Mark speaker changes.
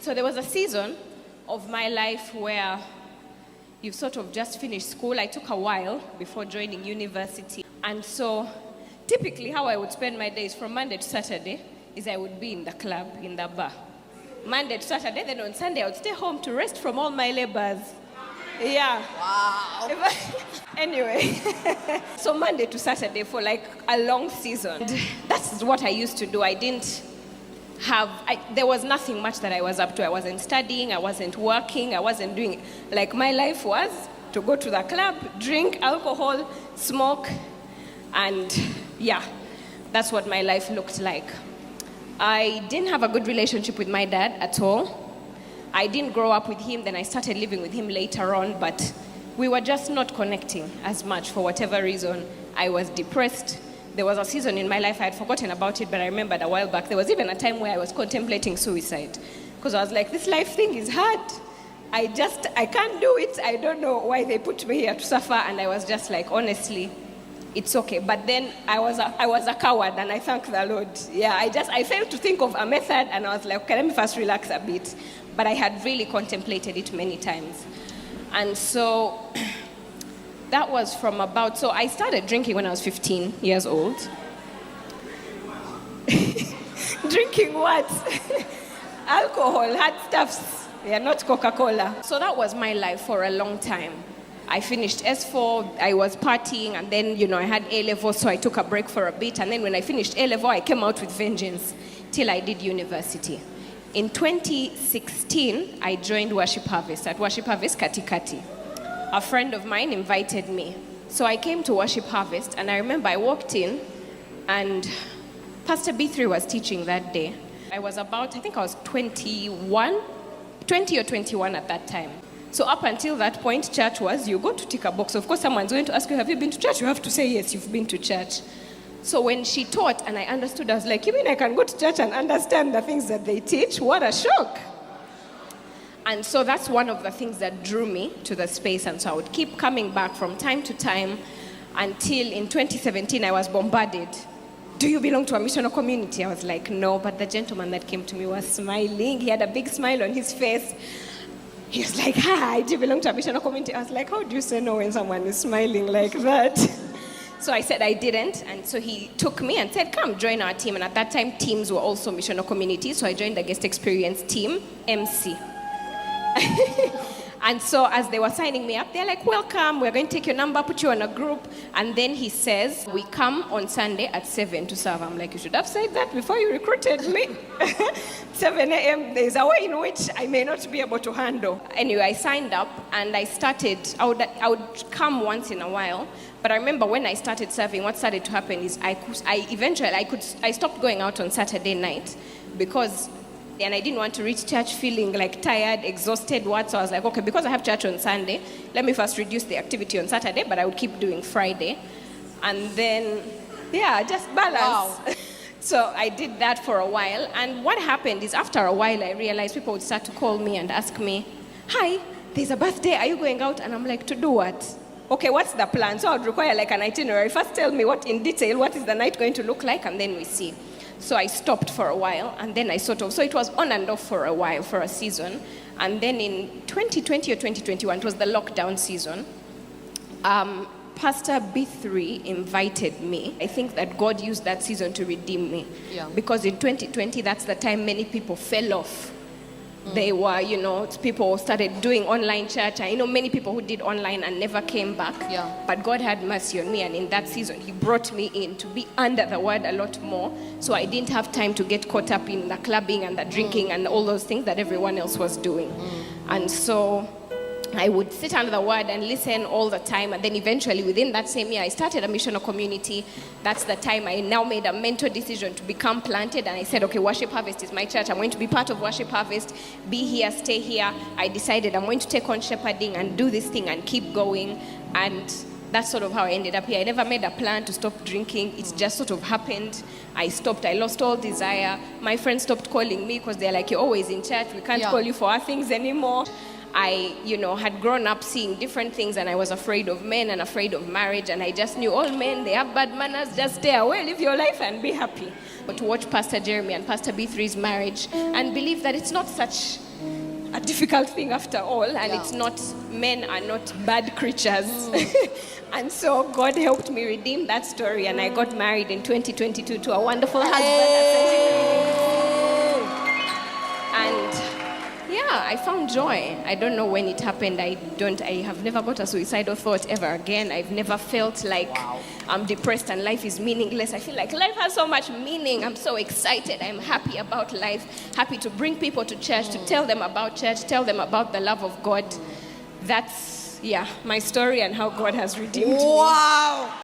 Speaker 1: So there was a season of my life where you've sort of just finished school. I took a while before joining university. And so typically how I would spend my days from Monday to Saturday is I would be in the club, in the bar. Monday to Saturday, then on Sunday I would stay home to rest from all my labors. Yeah.
Speaker 2: Wow.
Speaker 1: Anyway, so Monday to Saturday for like a long season. That's what I used to do. There was nothing much that I was up to. I wasn't studying, I wasn't working, I wasn't doing, like my life was to go to the club, drink alcohol, smoke, and yeah, that's what my life looked like. I didn't have a good relationship with my dad at all. I didn't grow up with him, then I started living with him later on, but we were just not connecting as much for whatever reason. I was depressed. There was a season in my life, I had forgotten about it, but I remembered a while back, there was even a time where I was contemplating suicide. Because I was like, this life thing is hard. I can't do it. I don't know why they put me here to suffer. And I was just like, honestly, it's okay. But then I was a coward, and I thank the Lord. Yeah, I failed to think of a method, and I was like, okay, let me first relax a bit. But I had really contemplated it many times. And so that was so I started drinking when I was 15 years old. Drinking what? Alcohol, hard stuffs. Yeah, not Coca-Cola. So that was my life for a long time. I finished S4, I was partying, and then, I had A-level, so I took a break for a bit. And then when I finished A-level, I came out with vengeance till I did university. In 2016, I joined Worship Harvest, at Worship Harvest Katikati. A friend of mine invited me. So I came to Worship Harvest, and I remember I walked in, and Pastor B3 was teaching that day. I was I think I was 20 or 21 at that time. So up until that point, church was, you go to tick a box. Of course, someone's going to ask you, have you been to church? You have to say, yes, you've been to church. So when she taught and I understood, I was like, you mean I can go to church and understand the things that they teach? What a shock. And so that's one of the things that drew me to the space. And so I would keep coming back from time to time until in 2017, I was bombarded. Do you belong to a missional community? I was like, no, but the gentleman that came to me was smiling. He had a big smile on his face. He was like, hi, do you belong to a missional community? I was like, how do you say no when someone is smiling like that? So I said I didn't, and so he took me and said, come join our team. And at that time, teams were also missional communities, so I joined the guest experience team, MC. And so as they were signing me up, they're like, welcome, we're going to take your number, put you on a group. And then he says, we come on Sunday at 7 to serve. I'm like, you should have said that before you recruited me. 7 a.m., there's a way in which I may not be able to handle. Anyway, I signed up and I started, I would come once in a while. But I remember when I started serving, what started to happen is I stopped going out on Saturday night and I didn't want to reach church feeling like tired, exhausted, So I was like, okay, because I have church on Sunday, let me first reduce the activity on Saturday, but I would keep doing Friday. And then, just balance. Wow. So I did that for a while. And what happened is after a while, I realized people would start to call me and ask me, hi, there's a birthday, are you going out? And I'm like, to do what? Okay, what's the plan? So I would require like an itinerary. First tell me in detail, what is the night going to look like, and then we see. So I stopped for a while, and then so it was on and off for a while, for a season. And then in 2020 or 2021, it was the lockdown season, Pastor B3 invited me. I think that God used that season to redeem me. Yeah. Because in 2020, that's the time many people fell off. They were, people started doing online church. I know many people who did online and never came back. Yeah. But God had mercy on me, and in that season, He brought me in to be under the Word a lot more. So I didn't have time to get caught up in the clubbing and the drinking and all those things that everyone else was doing. And so I would sit under the Word and listen all the time. And then eventually, within that same year, I started a missional community. That's the time I now made a mental decision to become planted. And I said, okay, Worship Harvest is my church. I'm going to be part of Worship Harvest, be here, stay here. I decided I'm going to take on shepherding and do this thing and keep going. And that's sort of how I ended up here. I never made a plan to stop drinking. It just sort of happened. I stopped. I lost all desire. My friends stopped calling me because they're like, you're always in church. We can't call you for our things anymore. I, had grown up seeing different things, and I was afraid of men and afraid of marriage, and I just knew all men, they have bad manners, just stay away, live your life and be happy. But to watch Pastor Jeremy and Pastor B3's marriage and believe that it's not such a difficult thing after all, and it's not, men are not bad creatures. And so God helped me redeem that story, and I got married in 2022 to a wonderful husband. And yeah, I found joy. I don't know when it happened. I have never got a suicidal thought ever again. I've never felt like I'm depressed and life is meaningless. I feel like life has so much meaning. I'm so excited. I'm happy about life. Happy to bring people to church, to tell them about church, tell them about the love of God. That's, my story and how God has redeemed me.
Speaker 2: Wow.